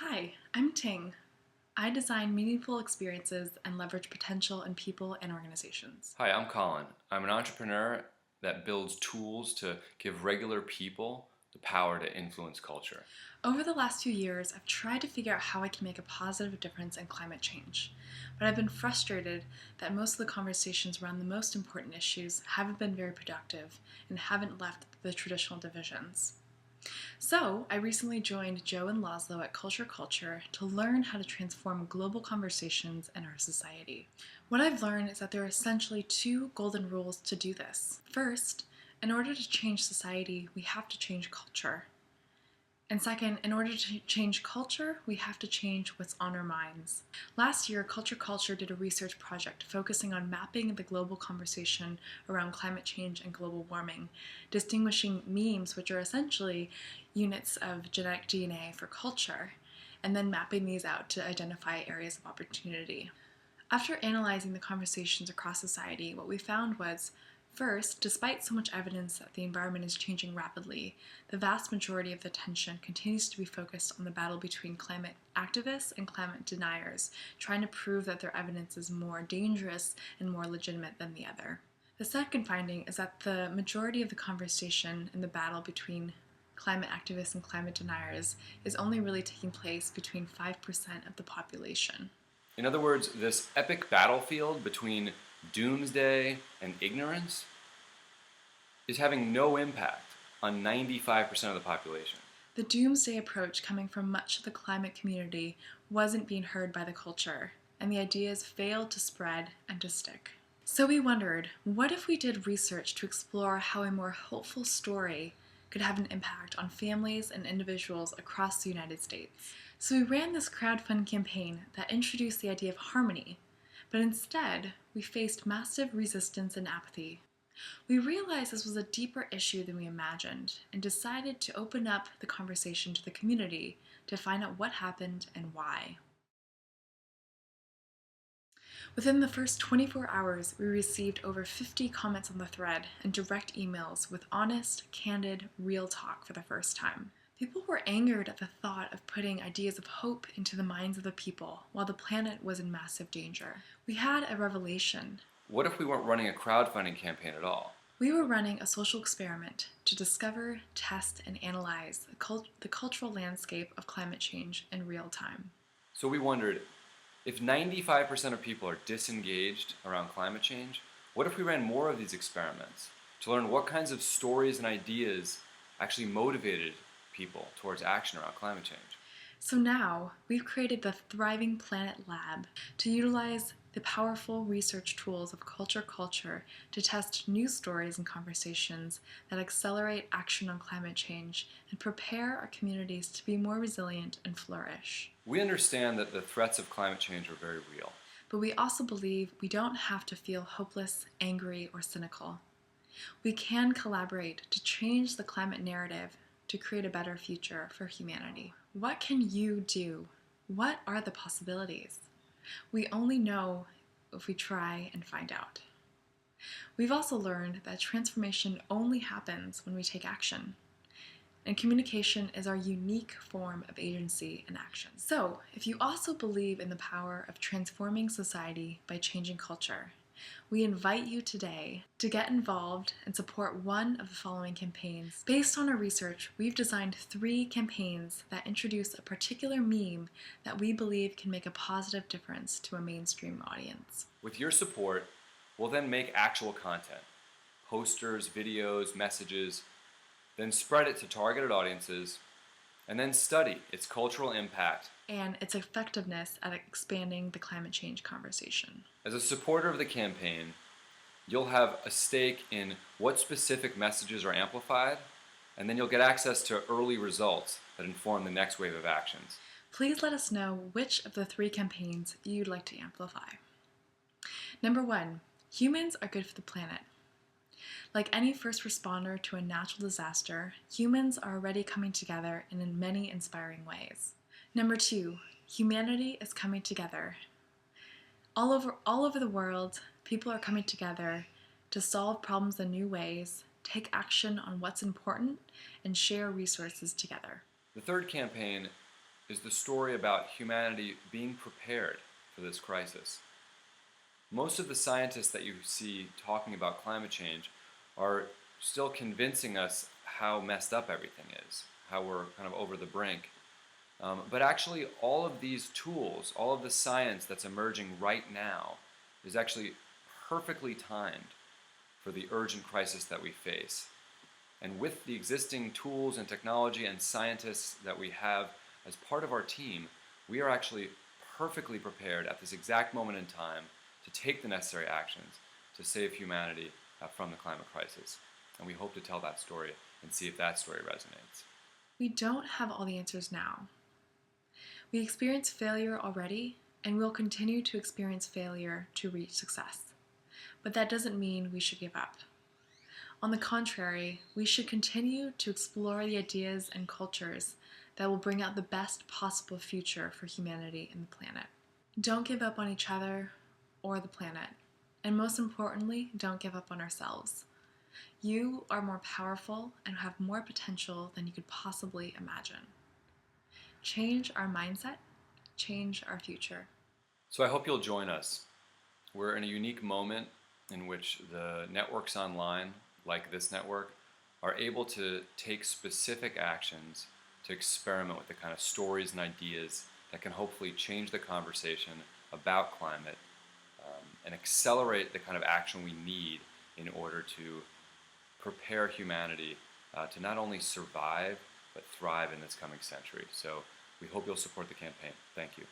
Hi, I'm Ting. I design meaningful experiences and leverage potential in people and organizations. Hi, I'm Colin. I'm an entrepreneur that builds tools to give regular people the power to influence culture. Over the last few years, I've tried to figure out how I can make a positive difference in climate change, but I've been frustrated that most of the conversations around the most important issues haven't been very productive and haven't left the traditional divisions. So, I recently joined Joe and Laszlo at Culture to learn how to transform global conversations in our society. What I've learned is that there are essentially two golden rules to do this. First, in order to change society, we have to change culture. And second, in order to change culture, we have to change what's on our minds. Last year, Culture did a research project focusing on mapping the global conversation around climate change and global warming, distinguishing memes, which are essentially units of genetic DNA for culture, and then mapping these out to identify areas of opportunity. After analyzing the conversations across society, what we found was first, despite so much evidence that the environment is changing rapidly, the vast majority of the attention continues to be focused on the battle between climate activists and climate deniers, trying to prove that their evidence is more dangerous and more legitimate than the other. The second finding is that the majority of the conversation in the battle between climate activists and climate deniers is only really taking place between 5% of the population. In other words, this epic battlefield between doomsday and ignorance is having no impact on 95% of the population. The Doomsday Approach coming from much of the climate community wasn't being heard by the culture, and the ideas failed to spread and to stick. So we wondered, what if we did research to explore how a more hopeful story could have an impact on families and individuals across the United States? So we ran this crowdfunding campaign that introduced the idea of harmony, but instead we faced massive resistance and apathy. We realized this was a deeper issue than we imagined and decided to open up the conversation to the community to find out what happened and why. Within the first 24 hours, we received over 50 comments on the thread and direct emails with honest, candid, real talk for the first time. People were angered at the thought of putting ideas of hope into the minds of the people while the planet was in massive danger. We had a revelation. What if we weren't running a crowdfunding campaign at all? We were running a social experiment to discover, test, and analyze the cultural landscape of climate change in real time. So we wondered, if 95% of people are disengaged around climate change, what if we ran more of these experiments to learn what kinds of stories and ideas actually motivated people towards action around climate change? So now we've created the Thriving Planet Lab to utilize the powerful research tools of Culture to test new stories and conversations that accelerate action on climate change and prepare our communities to be more resilient and flourish. We understand that the threats of climate change are very real. But we also believe we don't have to feel hopeless, angry, or cynical. We can collaborate to change the climate narrative to create a better future for humanity. What can you do? What are the possibilities? We only know if we try and find out. We've also learned that transformation only happens when we take action. And communication is our unique form of agency and action. So, if you also believe in the power of transforming society by changing culture, we invite you today to get involved and support one of the following campaigns. Based on our research, we've designed 3 campaigns that introduce a particular meme that we believe can make a positive difference to a mainstream audience. With your support, we'll then make actual content, posters, videos, messages, then spread it to targeted audiences, and then study its cultural impact and its effectiveness at expanding the climate change conversation. As a supporter of the campaign, you'll have a stake in what specific messages are amplified, and then you'll get access to early results that inform the next wave of actions. Please let us know which of the 3 campaigns you'd like to amplify. Number 1, humans are good for the planet. Like any first responder to a natural disaster, humans are already coming together in many inspiring ways. Number 2, humanity is coming together. All over the world, people are coming together to solve problems in new ways, take action on what's important, and share resources together. The third campaign is the story about humanity being prepared for this crisis. Most of the scientists that you see talking about climate change are still convincing us how messed up everything is, how we're kind of over the brink. But actually, all of these tools, all of the science that's emerging right now is actually perfectly timed for the urgent crisis that we face. And with the existing tools and technology and scientists that we have as part of our team, we are actually perfectly prepared at this exact moment in time to take the necessary actions to save humanity from the climate crisis. And we hope to tell that story and see if that story resonates. We don't have all the answers now. We experience failure already, and we'll continue to experience failure to reach success. But that doesn't mean we should give up. On the contrary, we should continue to explore the ideas and cultures that will bring out the best possible future for humanity and the planet. Don't give up on each other or the planet. And most importantly, don't give up on ourselves. You are more powerful and have more potential than you could possibly imagine. Change our mindset, change our future. So I hope you'll join us. We're in a unique moment in which the networks online, like this network, are able to take specific actions to experiment with the kind of stories and ideas that can hopefully change the conversation about climate and accelerate the kind of action we need in order to prepare humanity to not only survive but thrive in this coming century. So we hope you'll support the campaign. Thank you.